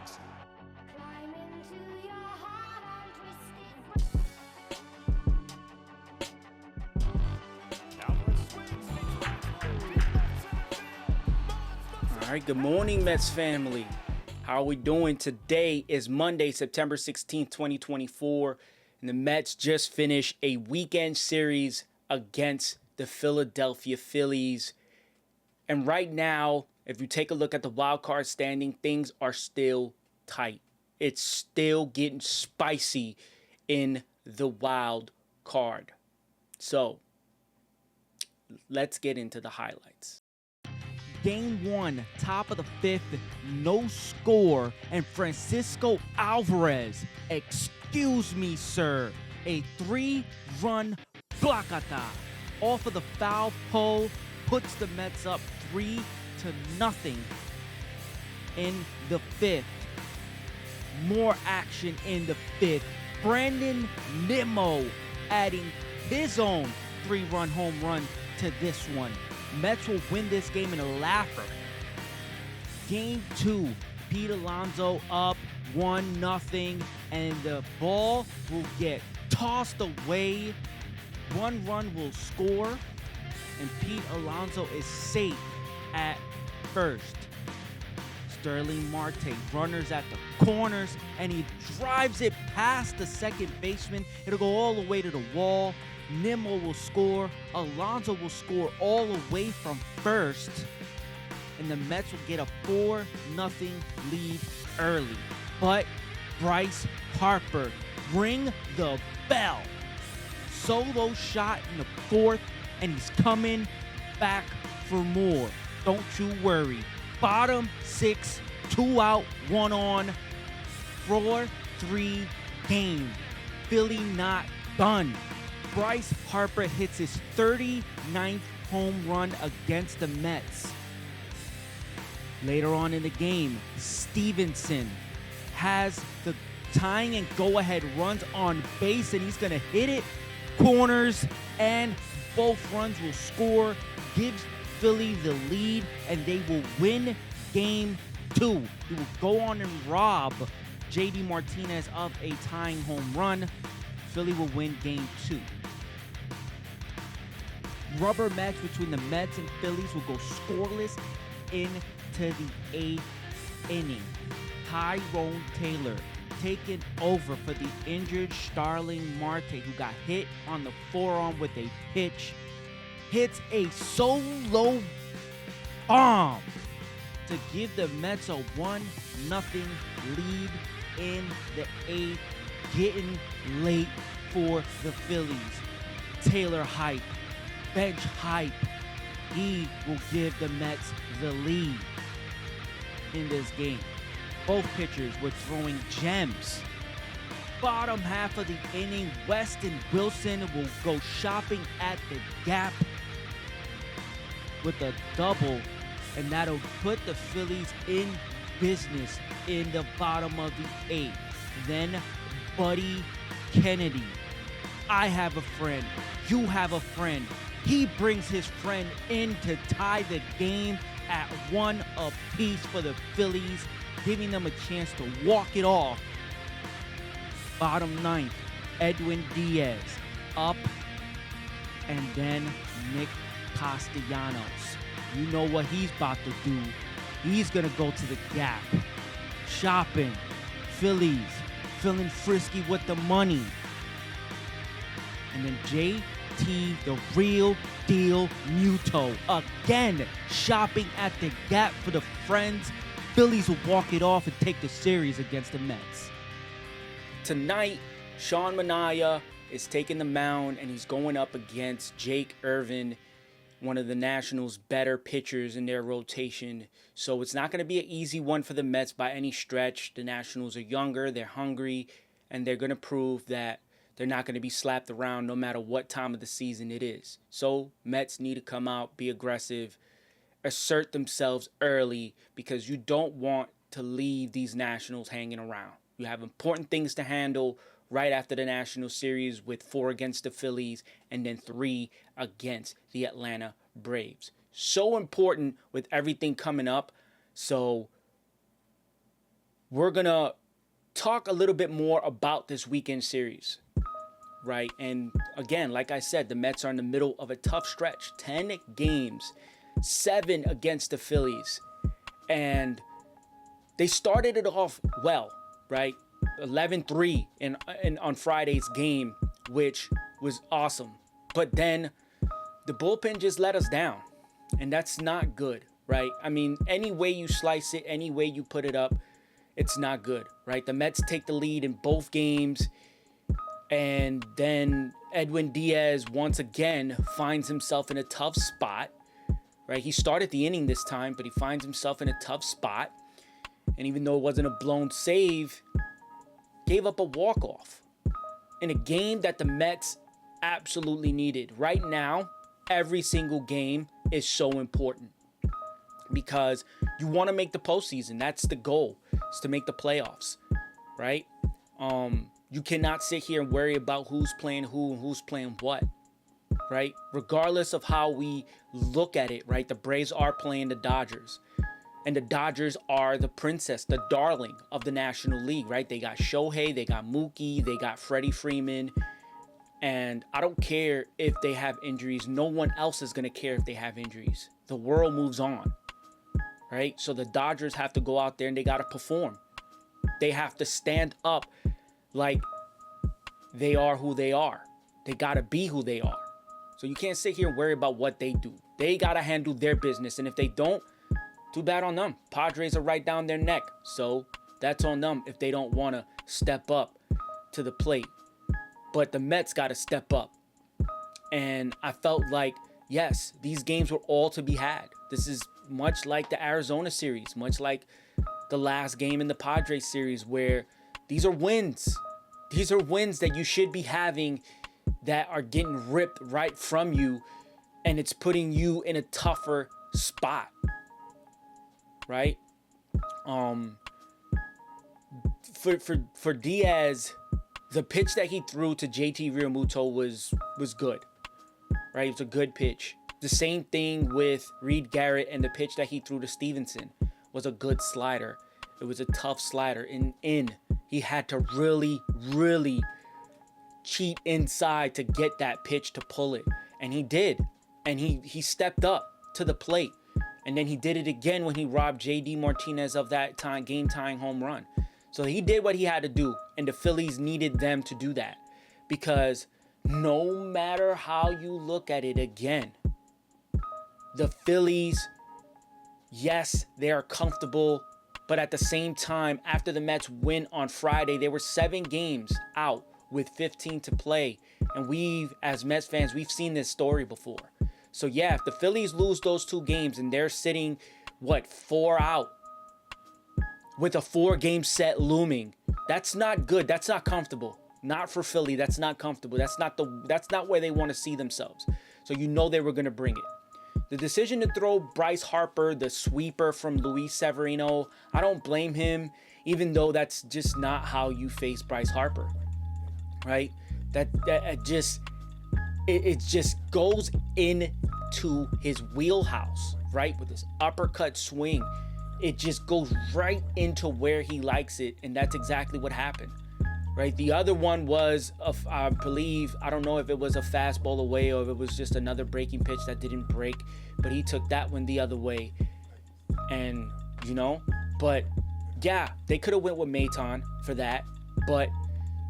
Climb into your heart on twisted. All right, good morning, Mets family. How are we doing? Today is Monday, September 16th, 2024, and the Mets just finished a weekend series against the Philadelphia Phillies. And right now, if you take a look at the wild card standing, things are still tight. It's still getting spicy in the wild card. So, let's get into the highlights. Game 1, top of the 5th, no score, and Francisco Alvarez, excuse me, sir, a 3-run placata off of the foul pole puts the Mets up 3-0 in the 5th. More action in the 5th. Brandon Nimmo adding his own 3-run home run to this one. Mets will win this game in a laugher. Game 2, Pete Alonso up 1-0, and the ball will get tossed away. 1 run will score, and Pete Alonso is safe at first. Sterling Marte, runners at the corners, and he drives it past the second baseman. It'll go all the way to the wall. Nimmo will score. Alonso will score all the way from first. And the Mets will get a 4-0 lead early. But Bryce Harper, ring the bell. Solo shot in the 4th, and he's coming back for more. Don't you worry. Bottom 6, 2 out, 1 on. 4-3 game. Philly not done. Bryce Harper hits his 39th home run against the Mets. Later on in the game, Stevenson has the tying and go-ahead runs on base, and he's going to hit it corners, and both runs will score, gives Philly the lead, and they will win Game 2. He will go on and rob JD Martinez of a tying home run. Philly will win Game 2. Rubber match between the Mets and Phillies will go scoreless into the 8th inning. Tyrone Taylor taking over for the injured Starling Marte, who got hit on the forearm with a pitch, hits a solo bomb to give the Mets a 1-0 lead in the 8th, getting late for the Phillies. Taylor hype, bench hype. He will give the Mets the lead in this game. Both pitchers were throwing gems. Bottom half of the inning, Weston Wilson will go shopping at the gap with a double, and that'll put the Phillies in business in the bottom of the 8th. Then Buddy Kennedy. I have a friend. You have a friend. He brings his friend in to tie the game at 1 apiece for the Phillies, giving them a chance to walk it off. Bottom 9th, Edwin Diaz up, and then Nick Castellanos. You know what he's about to do. He's going to go to the gap. Shopping. Phillies feeling frisky with the money. And then JT, the real deal Muto, again shopping at the gap for the Friends. Phillies will walk it off and take the series against the Mets. Tonight, Sean Manaea is taking the mound, and he's going up against Jake Irvin, one of the Nationals' better pitchers in their rotation. So it's not going to be an easy one for the Mets by any stretch. The Nationals are younger, they're hungry, and they're going to prove that they're not going to be slapped around no matter what time of the season it is. So Mets need to come out, be aggressive, assert themselves early, because you don't want to leave these Nationals hanging around. You have important things to handle right after the National Series with 4 against the Phillies and then 3 against the Atlanta Braves. So important with everything coming up. So we're going to talk a little bit more about this weekend series, right? And again, like I said, the Mets are in the middle of a tough stretch. 10 games, 7 against the Phillies. And they started it off well, right? 11-3 on Friday's game, which was awesome. But then the bullpen just let us down. And that's not good, right? I mean, any way you slice it, any way you put it up, it's not good, right? The Mets take the lead in both games. And then Edwin Diaz once again finds himself in a tough spot, right? He started the inning this time, but he finds himself in a tough spot. And even though it wasn't a blown save, gave up a walk-off in a game that the Mets absolutely needed. Right now, every single game is so important because you want to make the postseason. That's the goal, is to make the playoffs, right? You cannot sit here and worry about who's playing who and who's playing what, right? Regardless of how we look at it, right? The Braves are playing the Dodgers. And the Dodgers are the princess, the darling of the National League, right? They got Shohei, they got Mookie, they got Freddie Freeman. And I don't care if they have injuries. No one else is going to care if they have injuries. The world moves on, right? So the Dodgers have to go out there and they got to perform. They have to stand up like they are who they are. They got to be who they are. So you can't sit here and worry about what they do. They got to handle their business. And if they don't, too bad on them. Padres are right down their neck. So that's on them if they don't want to step up to the plate. But the Mets got to step up. And I felt like, yes, these games were all to be had. This is much like the Arizona series, much like the last game in the Padres series, where these are wins. These are wins that you should be having that are getting ripped right from you. And it's putting you in a tougher spot. Right? For Diaz, the pitch that he threw to JT Realmuto was good. Right? It was a good pitch. The same thing with Reed Garrett, and the pitch that he threw to Stevenson was a good slider. It was a tough slider. He had to really cheat inside to get that pitch to pull it. And he did. And he stepped up to the plate. And then he did it again when he robbed J.D. Martinez of that game-tying home run. So he did what he had to do, and the Phillies needed them to do that. Because no matter how you look at it again, the Phillies, yes, they are comfortable, but at the same time, after the Mets win on Friday, they were 7 games out with 15 to play. And as Mets fans, we've seen this story before. So, yeah, if the Phillies lose those 2 games and they're sitting, 4 out with a 4-game set looming, that's not good. That's not comfortable. Not for Philly. That's not comfortable. That's not where they want to see themselves. So, they were going to bring it. The decision to throw Bryce Harper, the sweeper from Luis Severino, I don't blame him, even though that's just not how you face Bryce Harper, right? It just goes into his wheelhouse, right? With this uppercut swing. It just goes right into where he likes it. And that's exactly what happened, right? The other one was, I believe, I don't know if it was a fastball away or if it was just another breaking pitch that didn't break. But he took that one the other way. And, but yeah, they could have went with Maton for that. But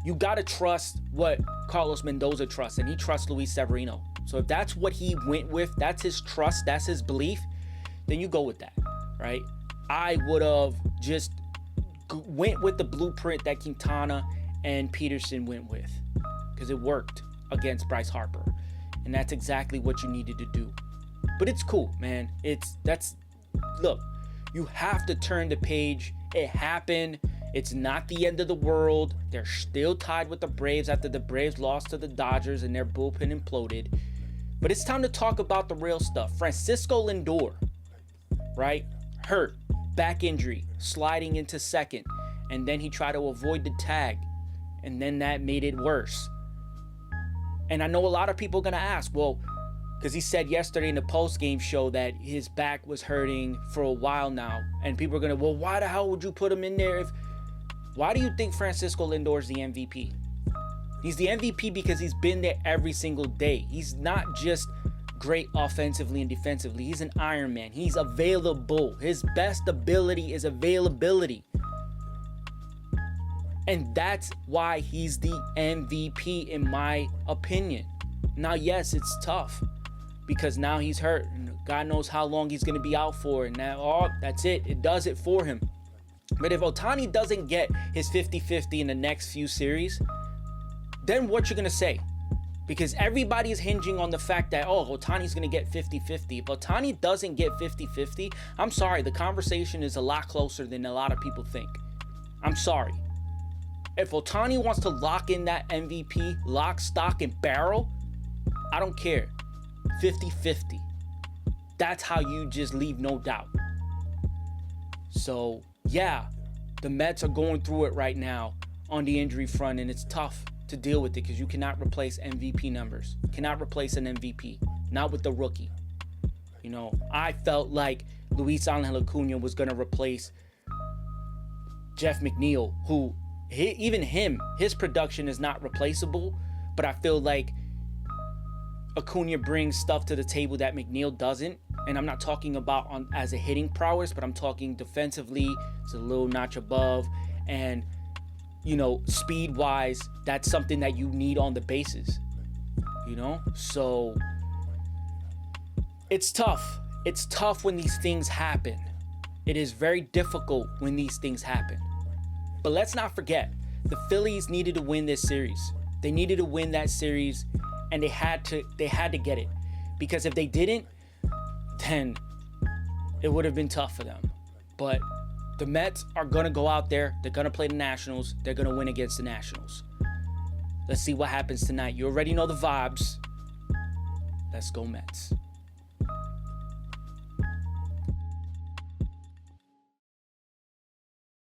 you got to trust what Carlos Mendoza trusts, and he trusts Luis Severino. So if that's what he went with, that's his trust, that's his belief, then you go with that, right? I would have just went with the blueprint that Quintana and Peterson went with because it worked against Bryce Harper, and that's exactly what you needed to do. But it's cool, man. Look, you have to turn the page. It happened. It's not the end of the world. They're still tied with the Braves after the Braves lost to the Dodgers and their bullpen imploded. But it's time to talk about the real stuff. Francisco Lindor, right? Hurt, back injury, sliding into second. And then he tried to avoid the tag. And then that made it worse. And I know a lot of people are going to ask, well, because he said yesterday in the post-game show that his back was hurting for a while now. And people are going to, well, why the hell would you put him in there Why do you think Francisco Lindor is the MVP? He's the MVP because he's been there every single day. He's not just great offensively and defensively. He's an Iron Man. He's available. His best ability is availability. And that's why he's the MVP in my opinion. Now, yes, it's tough because now he's hurt. And God knows how long he's going to be out for. And now, that's it. It does it for him. But if Ohtani doesn't get his 50-50 in the next few series, then what you're going to say? Because everybody is hinging on the fact that, Ohtani's going to get 50-50. If Ohtani doesn't get 50-50, I'm sorry, the conversation is a lot closer than a lot of people think. I'm sorry. If Ohtani wants to lock in that MVP, lock, stock, and barrel, I don't care. 50-50. That's how you just leave no doubt. So, yeah, the Mets are going through it right now on the injury front, and it's tough to deal with it because you cannot replace MVP numbers. You cannot replace an MVP, not with the rookie. You know, I felt like Luis Angel Acuna was going to replace Jeff McNeil, who, his production is not replaceable, but I feel like Acuna brings stuff to the table that McNeil doesn't. And I'm not talking about as a hitting prowess, but I'm talking defensively. It's a little notch above. And, you know, speed-wise, that's something that you need on the bases. You know? So, it's tough. It's tough when these things happen. It is very difficult when these things happen. But let's not forget, the Phillies needed to win this series. They needed to win that series, and they had to get it. Because if they didn't, then it would have been tough for them. But the Mets are going to go out there. They're going to play the Nationals. They're going to win against the Nationals. Let's see what happens tonight. You already know the vibes. Let's go Mets.